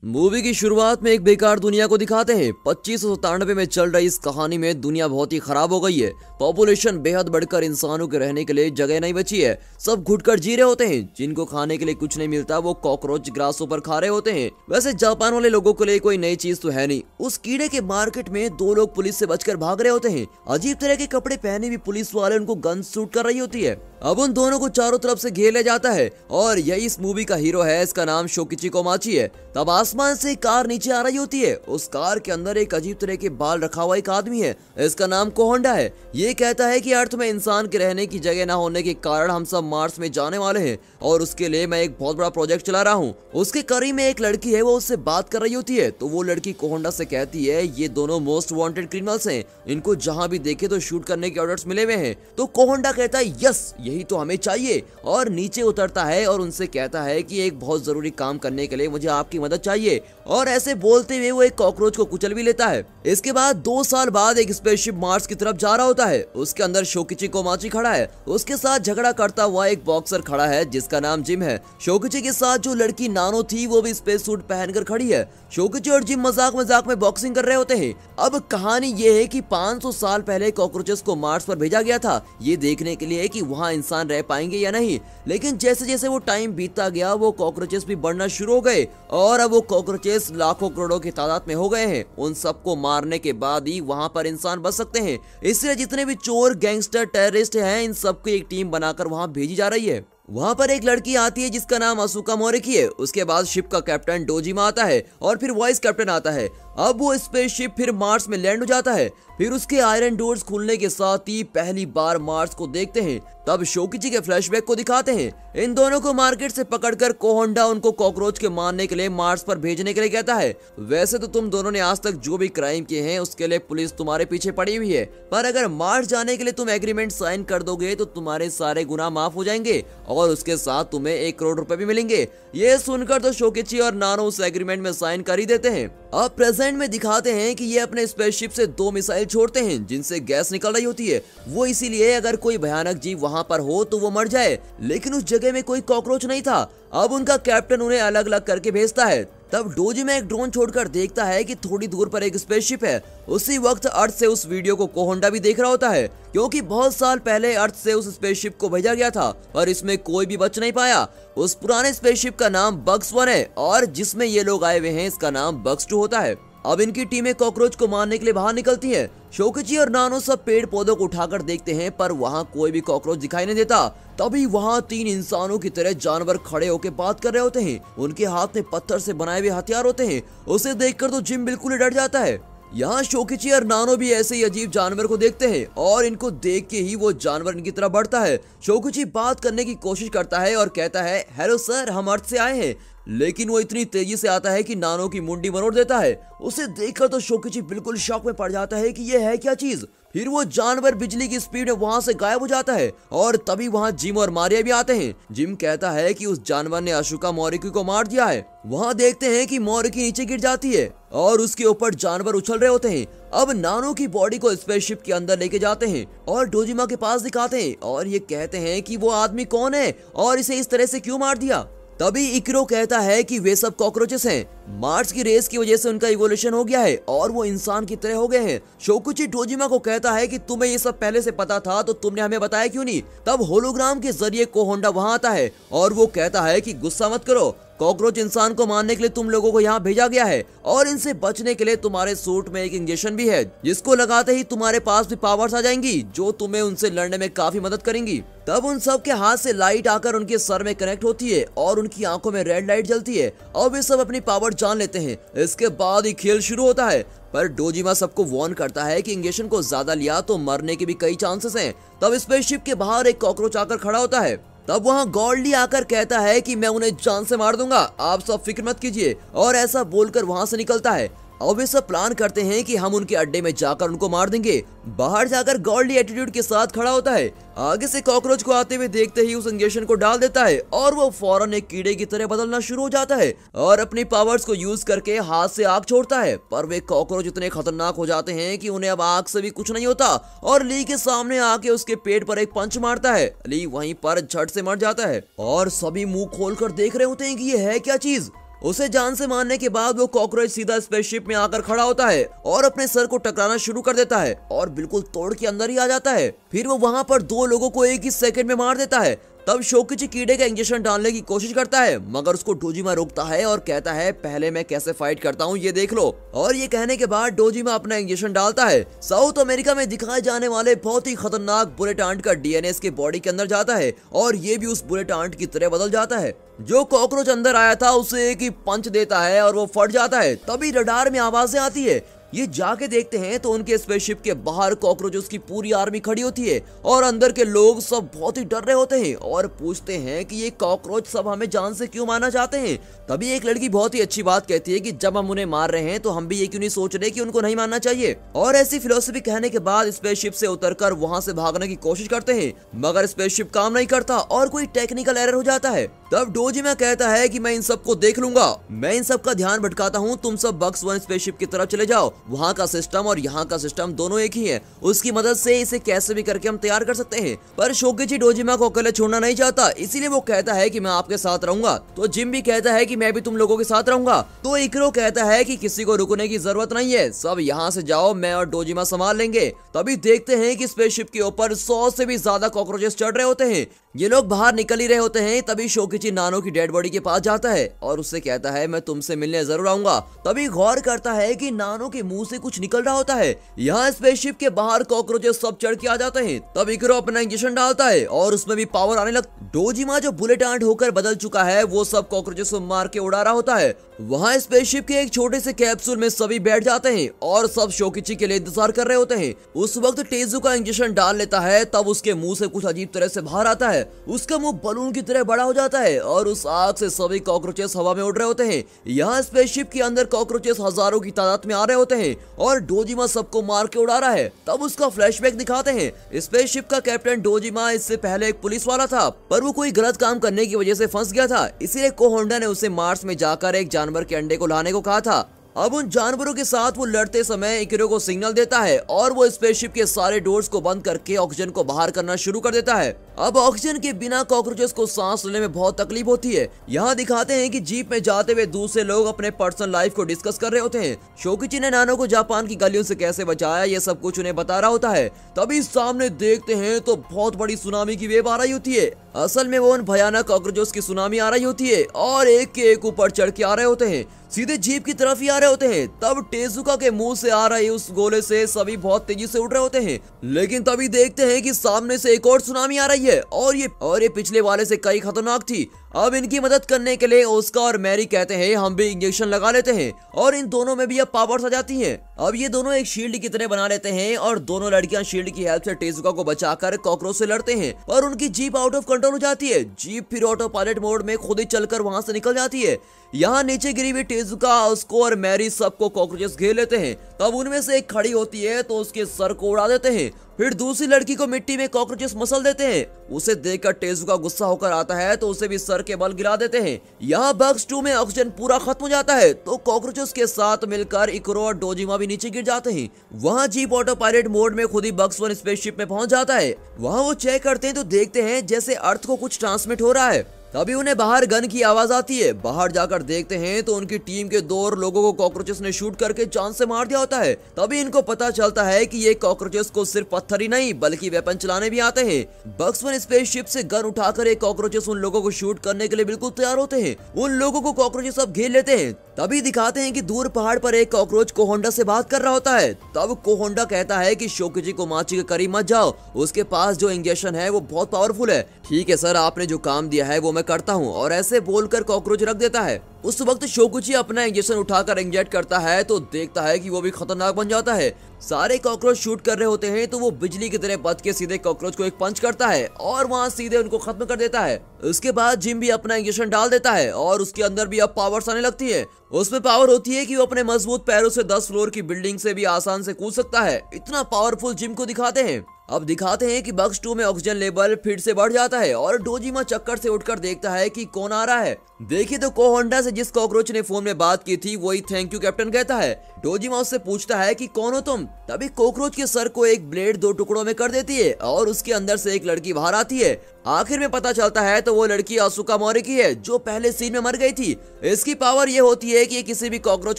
Movie की शुरुआत में एक बेकार दुनिया को दिखाते हैं। 2597 में चल रही इस कहानी में दुनिया बहुत ही खराब हो गई है। पॉपुलेशन बेहद बढ़कर इंसानों के रहने के लिए जगह नहीं बची है। सब घुटकर जी रहे होते हैं। जिनको खाने के लिए कुछ नहीं मिलता वो कॉकरोच ग्रासों पर खा रहे होते हैं। वैसे जापान वाले लोगों के लिए कोई नई चीज तो है नहीं। उस कीड़े के मार्केट में दो लोग पुलिस से बचकर भाग रहे होते हैं। अजीब तरह के कपड़े पहने भी पुलिस वाले उनको गन शूट कर रही होती है। अब उन दोनों को चारों तरफ से घेर लिया जाता है और यही इस मूवी का हीरो है। इसका नाम शोकिची कोमाची है। तब आसमान से कार नीचे आ रही होती है। उस कार के अंदर एक अजीब तरह के बाल रखा हुआ एक आदमी है। इसका नाम कोहोंडा है। ये कहता है कि अर्थ में इंसान के रहने की जगह न होने के कारण हम सब मार्स में जाने वाले हैं और उसके लिए मैं एक बहुत बड़ा प्रोजेक्ट चला रहा हूँ। उसके करीब में एक लड़की है, वो उससे बात कर रही होती है। तो वो लड़की कोहोंडा से कहती है ये दोनों मोस्ट वांटेड क्रिमिनल्स हैं, इनको जहाँ भी देखे तो शूट करने के ऑर्डर्स मिले हुए हैं। तो कोहोंडा कहता है यस, यही तो हमें चाहिए और नीचे उतरता है और उनसे कहता है कि एक बहुत जरूरी काम करने के लिए मुझे आपकी मदद चाहिए। और ऐसे बोलते हुए वो एक कॉकरोच को कुचल भी लेता है। इसके बाद 2 साल बाद एक स्पेसशिप मार्स की तरफ जा रहा होता है। उसके अंदर शोकिची कोमाची खड़ा है। उसके साथ झगड़ा करता हुआ एक बॉक्सर खड़ा है जिसका नाम जिम है। शोकिची के साथ जो लड़की नानो थी वो भी स्पेस सूट पहनकर खड़ी है। शोकिची और जिम मजाक मजाक में बॉक्सिंग कर रहे होते हैं। अब कहानी ये है कि 500 साल पहले कॉकरोचेस को मार्स पर भेजा गया था ये देखने के लिए कि वहाँ इंसान रह पाएंगे या नहीं। लेकिन जैसे जैसे वो टाइम बीतता गया वो कॉकरोचेस भी बढ़ना शुरू हो गए और अब वो कॉकरोचेस लाखों करोड़ों की तादाद में हो गए हैं। उन सबको मारने के बाद ही वहाँ पर इंसान बच सकते हैं। इसलिए जितने भी चोर, गैंगस्टर, टेररिस्ट हैं इन सबको एक टीम बनाकर वहाँ भेजी जा रही है। वहाँ पर एक लड़की आती है जिसका नाम असुका मोरिकी है। उसके बाद शिप का कैप्टन डोजिमा आता है और फिर वाइस कैप्टन आता है। अब वो स्पेसशिप फिर मार्स में लैंड हो जाता है। फिर उसके आयरन डोर्स खुलने के साथ ही पहली बार मार्स को देखते हैं। तब शोकिची के फ्लैशबैक को दिखाते हैं। इन दोनों को मार्केट से पकड़कर कोहोंडा उनको कॉकरोच के मारने के लिए मार्स पर भेजने के लिए कहता है। वैसे तो तुम दोनों ने आज तक जो भी क्राइम किए हैं उसके लिए पुलिस तुम्हारे पीछे पड़ी हुई है, पर अगर मार्स जाने के लिए तुम एग्रीमेंट साइन कर दोगे तो तुम्हारे सारे गुनाह माफ हो जाएंगे और उसके साथ तुम्हें 1 करोड़ रुपए भी मिलेंगे। ये सुनकर तो शोकिची और नानो उस एग्रीमेंट में साइन कर ही देते हैं। अब प्रेजेंट में दिखाते हैं कि ये अपने स्पेसशिप से 2 मिसाइल छोड़ते हैं जिनसे गैस निकल रही होती है। वो इसीलिए अगर कोई भयानक जीव वहाँ पर हो तो वो मर जाए। लेकिन उस जगह में कोई कॉकरोच नहीं था। अब उनका कैप्टन उन्हें अलग अलग करके भेजता है। तब डोजिमा एक ड्रोन छोड़कर देखता है कि थोड़ी दूर पर एक स्पेसशिप है। उसी वक्त अर्थ से उस वीडियो को कोहोंडा भी देख रहा होता है क्योंकि बहुत साल पहले अर्थ से उस स्पेसशिप को भेजा गया था और इसमें कोई भी बच नहीं पाया। उस पुराने स्पेसशिप का नाम बग्स 1 है और जिसमें ये लोग आए हुए हैं इसका नाम बग्स 2 होता है। अब इनकी टीमें कॉकरोच को मारने के लिए बाहर निकलती हैं। शोकिची और नानो सब पेड़ पौधों को उठाकर देखते हैं पर वहाँ कोई भी कॉकरोच दिखाई नहीं देता। तभी वहाँ 3 इंसानों की तरह जानवर खड़े होकर बात कर रहे होते हैं। उनके हाथ में पत्थर से बनाए हुए हथियार होते हैं। उसे देखकर तो जिम बिल्कुल ही डर जाता है। यहाँ शोकिची और नानो भी ऐसे ही अजीब जानवर को देखते हैं और इनको देख के ही वो जानवर इनकी तरफ बढ़ता है। शोकिची बात करने की कोशिश करता है और कहता है हेलो सर, हम अर्थ से आए हैं। लेकिन वो इतनी तेजी से आता है कि नानो की मुंडी मरोड़ देता है। उसे देखकर तो शोकिची बिल्कुल शॉक में पड़ जाता है कि ये है क्या चीज। फिर वो जानवर बिजली की स्पीड में वहाँ से गायब हो जाता है और तभी वहाँ जिम और मारिया भी आते हैं। जिम कहता है कि उस जानवर ने असुका मोरिकी को मार दिया है। वहाँ देखते हैं कि मोरिकी नीचे गिर जाती है और उसके ऊपर जानवर उछल रहे होते हैं। अब नानो की बॉडी को स्पेसशिप के अंदर लेके जाते हैं और डोजिमा के पास दिखाते हैं और ये कहते हैं कि वो आदमी कौन है और इसे इस तरह से क्यों मार दिया। तभी इकरो कहता है कि वे सब कॉकरोचेस हैं। मार्स की रेस की वजह से उनका इवोल्यूशन हो गया है और वो इंसान की तरह हो गए हैं। शोकुची डोजिमा को कहता है कि तुम्हें ये सब पहले से पता था तो तुमने हमें बताया क्यों नहीं। तब होलोग्राम के जरिए कोहोंडा वहाँ आता है और वो कहता है कि गुस्सा मत करो, कॉकरोच इंसान को मारने के लिए तुम लोगों को यहाँ भेजा गया है और इनसे बचने के लिए तुम्हारे सूट में एक इंजेक्शन भी है जिसको लगाते ही तुम्हारे पास भी पावर्स आ जाएंगी जो तुम्हें उनसे लड़ने में काफी मदद करेंगी। तब उन सब के हाथ से लाइट आकर उनके सर में कनेक्ट होती है और उनकी आंखों में रेड लाइट जलती है और वे सब अपनी पावर जान लेते हैं। इसके बाद ही खेल शुरू होता है पर डोजिमा सबको वार्न करता है कि इंजेक्शन को ज्यादा लिया तो मरने के भी कई चांसेस हैं। तब स्पेसशिप के बाहर एक कॉकरोच आकर खड़ा होता है। तब वहाँ गॉल्डी आकर कहता है कि मैं उन्हें जान से मार दूंगा, आप सब फिक्र मत कीजिए और ऐसा बोलकर वहाँ से निकलता है। और वे सब प्लान करते हैं कि हम उनके अड्डे में जाकर उनको मार देंगे। बाहर जाकर गॉल्डी एटीट्यूड के साथ खड़ा होता है। आगे से कॉकरोच को आते हुए देखते ही उस इंजेक्शन को डाल देता है और वो फौरन एक कीड़े की तरह बदलना शुरू हो जाता है और अपनी पावर्स को यूज करके हाथ से आग छोड़ता है। पर वे कॉकरोच इतने खतरनाक हो जाते हैं कि उन्हें अब आग से भी कुछ नहीं होता और ली के सामने आके उसके पेट पर एक पंच मारता है। ली वहीं पर झट से मर जाता है और सभी मुंह खोलकर देख रहे होते हैं कि ये है क्या चीज। उसे जान से मारने के बाद वो कॉकरोच सीधा स्पेसशिप में आकर खड़ा होता है और अपने सर को टकराना शुरू कर देता है और बिल्कुल तोड़ के अंदर ही आ जाता है। फिर वो वहाँ पर 2 लोगों को एक ही सेकंड में मार देता है। तब शोकिची कीड़े का इंजेक्शन डालने की कोशिश करता है, मगर उसको डोजिमा रोकता है और कहता है पहले मैं कैसे फाइट करता हूँ ये देख लो। और ये कहने के बाद डोजिमा अपना इंजेक्शन डालता है। साउथ अमेरिका में दिखाए जाने वाले बहुत ही खतरनाक बुलेट आंट का डीएनए इसके बॉडी के अंदर जाता है और ये भी उस बुलेट आंट की तरह बदल जाता है। जो कॉकरोच अंदर आया था उसे एक ही पंच देता है और वो फट जाता है। तभी रडार में आवाजें आती है। ये जाके देखते हैं तो उनके स्पेसशिप के बाहर कॉकरोचेस की पूरी आर्मी खड़ी होती है और अंदर के लोग सब बहुत ही डर रहे होते हैं और पूछते हैं कि ये कॉकरोच सब हमें जान से क्यों मारना चाहते हैं। तभी एक लड़की बहुत ही अच्छी बात कहती है कि जब हम उन्हें मार रहे हैं तो हम भी ये क्यों नहीं सोच रहे कि उनको नहीं मारना चाहिए। और ऐसी फिलोसफी कहने के बाद स्पेसशिप से उतरकर वहाँ से भागने की कोशिश करते हैं, मगर स्पेसशिप काम नहीं करता और कोई टेक्निकल एरर हो जाता है। तब डोजिमा कहता है कि मैं इन सबको देख लूंगा, मैं इन सब का ध्यान भटकाता हूँ, तुम सब बक्स 1 स्पेसशिप की तरफ चले जाओ, वहाँ का सिस्टम और यहाँ का सिस्टम दोनों एक ही है, उसकी मदद से इसे कैसे भी करके हम तैयार कर सकते हैं। पर शोकिची डोजिमा को अकेले छोड़ना नहीं चाहता, इसीलिए वो कहता है कि मैं आपके साथ रहूंगा। तो जिम भी कहता है कि मैं भी तुम लोगों के साथ रहूंगा। तो इकरो कहता है कि किसी को रुकने की जरूरत नहीं है, सब यहाँ से जाओ, मैं और डोजिमा संभाल लेंगे। तभी देखते हैं कि स्पेसशिप के ऊपर 100 से भी ज्यादा कॉकरोचेस चढ़ रहे होते हैं। ये लोग बाहर निकल ही रहे होते हैं। तभी शोकिची नानो की डेड बॉडी के पास जाता है और उससे कहता है मैं तुमसे मिलने जरूर आऊंगा। तभी गौर करता है कि नानो के मुंह से कुछ निकल रहा होता है। यहाँ स्पेसशिप के बाहर कॉकरोचेस सब चढ़ के आ जाते हैं। तब इकरो अपना इंजेक्शन डालता है और उसमें भी पावर आने लगता। डोजिमा जो बुलेट आंट होकर बदल चुका है वो सब कॉकरोचेस को मार के उड़ा रहा होता है। वहाँ स्पेसशिप के एक छोटे से कैप्सूल में सभी बैठ जाते हैं और सब शोकिची के लिए इंतजार कर रहे होते हैं। उस वक्त टेजुका इंजेक्शन डाल लेता है, तब उसके मुंह से कुछ अजीब तरह से बाहर आता है। उसका मुंह बलून की तरह बड़ा हो जाता है और उस आग से सभी कॉकरोचेस हवा में उड़ रहे होते हैं। यहाँ स्पेसशिप के अंदर कॉकरोचेस हजारों की तादाद में आ रहे होते हैं और डोजिमा सबको मार के उड़ा रहा है। तब उसका फ्लैशबैक दिखाते हैं। स्पेसशिप का कैप्टन डोजिमा इससे पहले एक पुलिस वाला था, पर वो कोई गलत काम करने की वजह से फंस गया था, इसीलिए कोहोंडा ने उसे मार्स में जाकर एक जानवर के अंडे को लाने को कहा था। अब उन जानवरों के साथ वो लड़ते समय इकरो को सिग्नल देता है और वो स्पेसशिप के सारे डोर्स को बंद करके ऑक्सीजन को बाहर करना शुरू कर देता है। अब ऑक्सीजन के बिना कॉकरोचेस को सांस लेने में बहुत तकलीफ होती है। यहाँ दिखाते हैं कि जीप में जाते हुए दूसरे लोग अपने पर्सनल लाइफ को डिस्कस कर रहे होते हैं। शोकिची ने नानो को जापान की गलियों से कैसे बचाया ये सब कुछ उन्हें बता रहा होता है। तभी सामने देखते हैं तो बहुत बड़ी सुनामी की वेव आ रही होती है। असल में वो उन भयानक कॉकरोचेस की सुनामी आ रही होती है और एक के एक ऊपर चढ़ के आ रहे होते हैं, सीधे जीप की तरफ ही आ रहे होते हैं। तब टेजुका के मुंह से आ रहे उस गोले से सभी बहुत तेजी से उड़ रहे होते हैं, लेकिन तभी देखते हैं कि सामने से एक और सुनामी आ रही है और ये पिछले वाले से कई खतरनाक थी। अब इनकी मदद करने के लिए ओस्का और मैरी कहते हैं हम भी इंजेक्शन लगा लेते हैं और इन दोनों में भी अब पावर्स आ जाती हैं। अब ये दोनों एक शील्ड की तरह बना लेते हैं और दोनों लड़कियां शील्ड की हेल्प से टेजुका को बचाकर कॉकरोच से लड़ते हैं, पर उनकी जीप आउट ऑफ कंट्रोल हो जाती है। जीप फिर ऑटो पायलट मोड में खुद ही चलकर वहां से निकल जाती है। यहाँ नीचे गिरी हुई टेजुका, ओस्को और मैरी सबको कॉकरोचेस घेर लेते हैं। तब उनमें से एक खड़ी होती है तो उसके सर को उड़ा देते हैं। फिर दूसरी लड़की को मिट्टी में कॉकरोचेस मसल देते हैं। उसे देखकर टेजुका गुस्सा होकर आता है तो उसे भी सर के बल गिरा देते हैं। यहाँ बक्स 2 में ऑक्सीजन पूरा खत्म हो जाता है तो कॉकरोचेस के साथ मिलकर इकरो और डोजिमा भी नीचे गिर जाते हैं। वहाँ जीप ऑटो पायलट मोड में खुद ही बक्स 1 स्पेसशिप में पहुंच जाता है। वहाँ वो चेक करते हैं तो देखते हैं जैसे अर्थ को कुछ ट्रांसमिट हो रहा है। तभी उन्हें बाहर गन की आवाज आती है। बाहर जाकर देखते हैं तो उनकी टीम के 2 और लोगों को कॉकरोचेस ने शूट करके जान से मार दिया होता है। तभी इनको पता चलता है कि ये कॉकरोचेस को सिर्फ पत्थर ही नहीं बल्कि वेपन चलाने भी आते हैं। बक्स 1 स्पेसशिप से गन उठाकर एक कॉकरोचेस उन लोगों को शूट करने के लिए बिल्कुल तैयार होते हैं। उन लोगों को कॉकरोचेस सब घेर लेते हैं। तभी दिखाते हैं कि दूर पहाड़ पर एक कॉकरोच कोहोंडा से बात कर रहा होता है। तब कोहोंडा कहता है कि शोकिची को माची के करीब मत जाओ, उसके पास जो इंजेक्शन है वो बहुत पावरफुल है। ठीक है सर, आपने जो काम दिया है वो मैं करता हूँ, और ऐसे बोलकर कॉकरोच रख देता है। उस वक्त शोकुची अपना इंजेक्शन उठाकर इंजेक्ट करता है तो देखता है कि वो भी खतरनाक बन जाता है। सारे कॉकरोच शूट कर रहे होते हैं तो वो बिजली की तरह बच के सीधे कॉकरोच को एक पंच करता है और वहाँ सीधे उनको खत्म कर देता है। उसके बाद जिम भी अपना इंजेक्शन डाल देता है और उसके अंदर भी अब पावर्स आने लगती है। उसमें पावर होती है कि वो अपने मजबूत पैरों से 10 फ्लोर की बिल्डिंग से भी आसान से कूद सकता है। इतना पावरफुल जिम को दिखाते हैं। अब दिखाते हैं कि बक्स 2 में ऑक्सीजन लेवल फिर से बढ़ जाता है और डोजिमा चक्कर से उठकर देखता है कि कौन आ रहा है। देखिए तो कोहोंडा से जिस कॉकरोच ने फोन में बात की थी वही थैंक यू कैप्टन कहता है। डोजिमा उससे पूछता है कि कौन हो तुम। तभी कॉकरोच के सर को एक ब्लेड 2 टुकड़ों में कर देती है और उसके अंदर से एक लड़की बाहर आती है। आखिर में पता चलता है तो वो लड़की असूका मोरी की है जो पहले सीन में मर गई थी। इसकी पावर ये होती है कि ये किसी भी कॉकरोच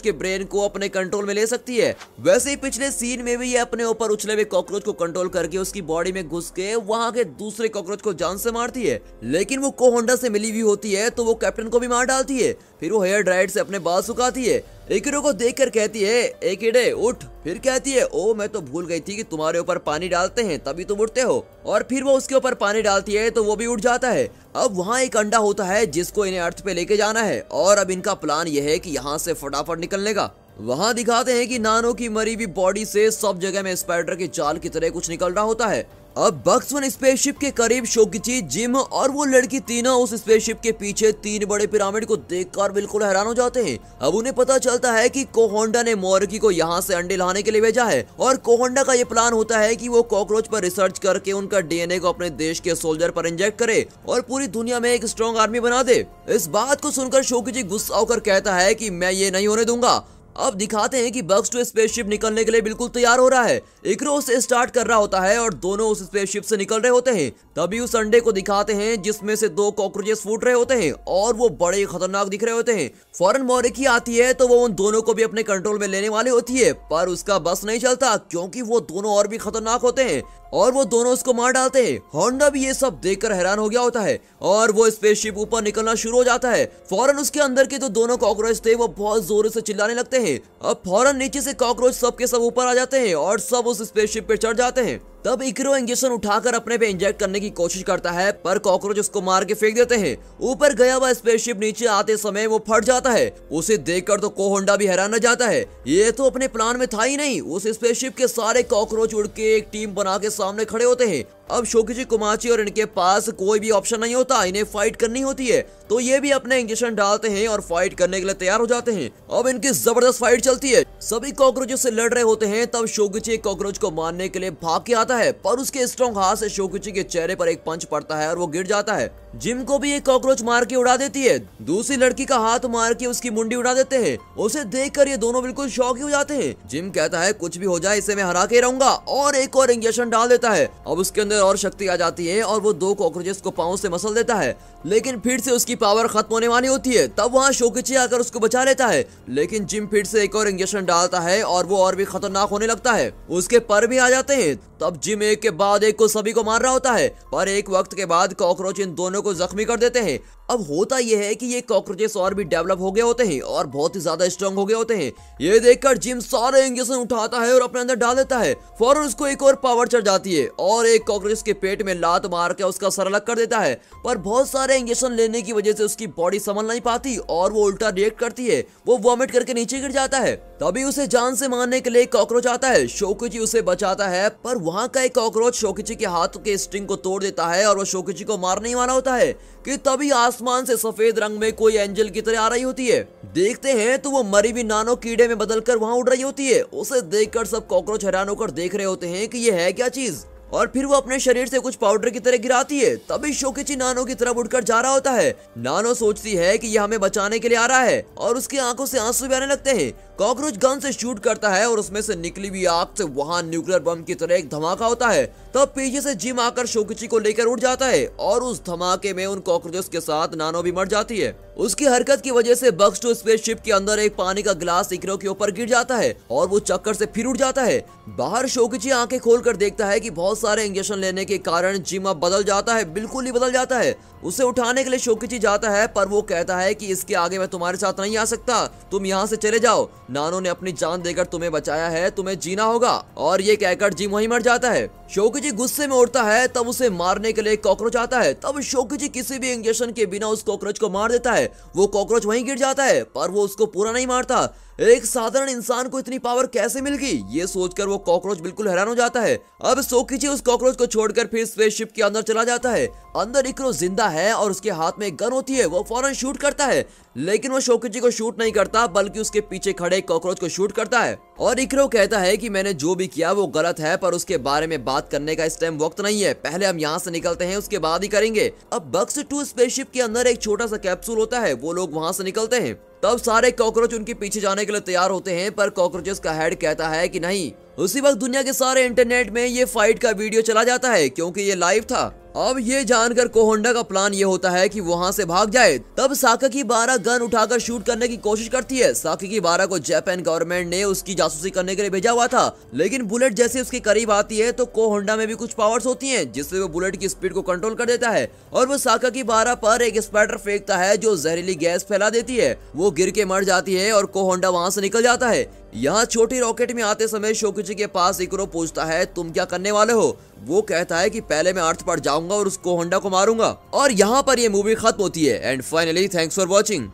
के ब्रेन को अपने कंट्रोल में ले सकती है। वैसे ही पिछले सीन में भी ये अपने ऊपर उछले हुए कॉकरोच को कंट्रोल करके उसकी बॉडी में घुस के वहाँ के दूसरे कॉकरोच को जान से मारती है। लेकिन वो कोहोंडा से मिली हुई होती है तो वो कैप्टन को भी मार डालती है। फिर वो हेयर ड्रायर से अपने बाल सुखाती है। इकिरो को देखकर कहती है एकिडे उठ। फिर कहती है ओ मैं तो भूल गई थी कि तुम्हारे ऊपर पानी डालते हैं तभी तुम उठते हो। और फिर वो उसके ऊपर पानी डालती है तो वो भी उठ जाता है। अब वहाँ एक अंडा होता है जिसको इन्हें अर्थ पे लेके जाना है और अब इनका प्लान ये है कि यहाँ से फटाफट निकलने का। वहाँ दिखाते हैं कि नानो की मरी हुई बॉडी से सब जगह में स्पाइडर की चाल की तरह कुछ निकल रहा होता है। अब बक्स 1 स्पेसशिप के करीब शोकिची, जिम और वो लड़की तीनों उस स्पेसशिप के पीछे 3 बड़े पिरामिड को देखकर बिल्कुल हैरान हो जाते हैं। अब उन्हें पता चलता है कि कोहोंडा ने मोरकी को यहाँ से अंडे लाने के लिए भेजा है और कोहोंडा का ये प्लान होता है कि वो कॉकरोच पर रिसर्च करके उनका डीएनए को अपने देश के सोल्जर पर इंजेक्ट करे और पूरी दुनिया में एक स्ट्रॉन्ग आर्मी बना दे। इस बात को सुनकर शोकिची गुस्सा होकर कहता है कि मैं ये नहीं होने दूंगा। अब दिखाते हैं कि बक्स 2 स्पेसशिप निकलने के लिए बिल्कुल तैयार हो रहा है। इकरो उसे स्टार्ट कर रहा होता है और दोनों उस स्पेसशिप से निकल रहे होते हैं। तभी उस अंडे को दिखाते हैं जिसमें से 2 कॉकरोचेस फूट रहे होते हैं और वो बड़े ही खतरनाक दिख रहे होते हैं। फौरन मोरिकी आती है तो वो उन दोनों को भी अपने कंट्रोल में लेने वाली होती है, पर उसका बस नहीं चलता क्योंकि वो दोनों और भी खतरनाक होते हैं और वो दोनों उसको मार डालते हैं। होंडा भी ये सब देखकर हैरान हो गया होता है और वो स्पेसशिप ऊपर निकलना शुरू हो जाता है। फौरन उसके अंदर के जो दोनों कॉकरोच थे वो बहुत जोर से चिल्लाने लगते हैं। अब फौरन नीचे से कॉकरोच सब के सब ऊपर आ जाते हैं और सब उस स्पेसशिप पे चढ़ जाते हैं। तब इकरो इंजेक्शन उठाकर अपने पे इंजेक्ट करने की कोशिश करता है पर कॉकरोच उसको मार के फेंक देते हैं। ऊपर गया हुआ स्पेसशिप नीचे आते समय वो फट जाता है। उसे देखकर तो कोहोंडा भी हैरान रह जाता है, ये तो अपने प्लान में था ही नहीं। उस स्पेसशिप के सारे कॉकरोच उड़ के एक टीम बना के सामने खड़े होते हैं। अब शोकिची, कुमाची और इनके पास कोई भी ऑप्शन नहीं होता, इन्हें फाइट करनी होती है तो ये भी अपने इंजेक्शन डालते हैं और फाइट करने के लिए तैयार हो जाते हैं। अब इनकी जबरदस्त फाइट चलती है, सभी कॉकरोचों से लड़ रहे होते हैं। तब शोकिची कॉकरोच को मारने के लिए भाग के आता है पर उसके स्ट्रॉन्ग हाथ से शोकिची के चेहरे पर एक पंच पड़ता है और वो गिर जाता है। जिम को भी एक कॉकरोच मार के उड़ा देती है, दूसरी लड़की का हाथ मार के उसकी मुंडी उड़ा देते हैं। उसे देखकर ये दोनों बिल्कुल शॉक ही हो जाते हैं। जिम कहता है कुछ भी हो जाए इसे मैं हरा के रहूंगा और एक और इंजेक्शन डाल देता है। अब उसके अंदर और शक्ति आ जाती है और वो 2 कॉकरोचेस को पांव से मसल देता है, लेकिन फिर से उसकी पावर खत्म होने वाली होती है। तब वहाँ शोकिची आकर उसको बचा लेता है, लेकिन जिम फिर से एक और इंजेक्शन डालता है और वो और भी खतरनाक होने लगता है। उसके पर भी आ जाते हैं। तब जिम एक के बाद एक को सभी को मार रहा होता है पर एक वक्त के बाद कॉकरोच इन दोनों को जख्मी कर देते हैं। अब होता यह है कि ये कॉकरोचेस और भी डेवलप हो गए होते हैं और बहुत ही ज्यादा स्ट्रांग हो गए होते हैं। ये देखकर जिम सारे इंजेक्शन उठाता है और अपने अंदर डाल देता है। फौरन उसको एक और पावर चढ़ जाती है और एक कॉकरोच के पेट में लात मार के उसका सर अलग कर देता है, पर बहुत सारे इंजेक्शन लेने की वजह से उसकी बॉडी संभल नहीं पाती और वो उल्टा रिएक्ट करती है। वो वॉमिट करके नीचे गिर जाता है। तभी उसे जान से मारने के लिए कॉकरोच आता है। शोकिची उसे बचाता है पर वहाँ का एक कॉकरोच शोकिची के हाथ के स्ट्रिंग को तोड़ देता है और वो शोकिची को मारने ही वाला होता है कि तभी आसमान से सफेद रंग में कोई एंजल की तरह आ रही होती है। देखते हैं तो वो मरी हुई नानो कीड़े में बदलकर वहाँ उड़ रही होती है। उसे देखकर सब कॉकरोच हैरान होकर देख रहे होते हैं कि ये है क्या चीज, और फिर वो अपने शरीर से कुछ पाउडर की तरह गिराती है। तभी शोकिची नानो की तरफ उड़कर जा रहा होता है। नानो सोचती है कि ये हमें बचाने के लिए आ रहा है और उसकी आंखों से आंसू भी आने लगते हैं। कॉकरोच गन से शूट करता है और उसमें से निकली हुई आग से वहाँ न्यूक्लियर बम की तरह एक धमाका होता है। तब पीछे से जिम आकर शोकिची को लेकर उड़ जाता है और उस धमाके में उन कॉकरोचेस के साथ नानो भी मर जाती है। उसकी हरकत की वजह से बक्स 2 स्पेसशिप के अंदर एक पानी का गिलास इकरो के ऊपर गिर जाता है और वो चक्कर से फिर उड़ जाता है। बाहर शोकिची आंखें खोलकर देखता है कि बहुत सारे इंजेक्शन लेने के कारण जिम अब बदल जाता है, बिल्कुल ही बदल जाता है। उसे उठाने के लिए शोकिची जाता है पर वो कहता है कि इसके आगे मैं तुम्हारे साथ नहीं आ सकता, तुम यहाँ से चले जाओ। नानो ने अपनी जान देकर तुम्हें बचाया है, तुम्हें जीना होगा। और ये कहकर जिम वहीं मर जाता है। शोकिची गुस्से में उड़ता है। तब उसे मारने के लिए कॉकरोच आता है। तब शोकिची किसी भी इंजेक्शन के बिना उस कॉकरोच को मार देता है। वो कॉकरोच वहीं गिर जाता है पर वो उसको पूरा नहीं मारता। एक साधारण इंसान को इतनी पावर कैसे मिल गई, ये सोचकर वो कॉकरोच बिल्कुल हैरान हो जाता है। अब सोकिची उस कॉकरोच को छोड़कर फिर स्पेसशिप के अंदर चला जाता है। अंदर इक्रो जिंदा है और उसके हाथ में एक गन होती है। वो फौरन शूट करता है, लेकिन वो शोकिची को शूट नहीं करता बल्कि उसके पीछे खड़े कॉकरोच को शूट करता है। और इक्रो कहता है कि मैंने जो भी किया वो गलत है, पर उसके बारे में बात करने का इस टाइम वक्त नहीं है। पहले हम यहाँ से निकलते हैं, उसके बाद ही करेंगे। अब बक्स 2 स्पेसशिप के अंदर एक छोटा सा कैप्सूल होता है। वो लोग वहाँ से निकलते हैं। तब सारे कॉकरोच उनके पीछे जाने के लिए तैयार होते हैं, पर कॉकरोचेस का हेड कहता है कि नहीं। उसी वक्त दुनिया के सारे इंटरनेट में ये फाइट का वीडियो चला जाता है, क्योंकि ये लाइव था। अब ये जानकर कोहोंडा का प्लान ये होता है कि वहाँ से भाग जाए। तब साकाकी 12 गन उठाकर शूट करने की कोशिश करती है। साकाकी 12 को जापान गवर्नमेंट ने उसकी जासूसी करने के लिए भेजा हुआ था, लेकिन बुलेट जैसे उसके करीब आती है तो कोहोंडा में भी कुछ पावर्स होती हैं, जिससे वो बुलेट की स्पीड को कंट्रोल कर देता है। और वो साकाकी 12 पर एक स्पाइडर फेंकता है जो जहरीली गैस फैला देती है। वो गिर के मर जाती है और कोहोंडा वहाँ से निकल जाता है। यहाँ छोटी रॉकेट में आते समय शोकिची के पास इक्रो पूछता है, तुम क्या करने वाले हो? वो कहता है कि पहले मैं अर्थ पर जाऊंगा और उस कोहोंडा को मारूंगा। और यहाँ पर ये मूवी खत्म होती है। And finally thanks for watching.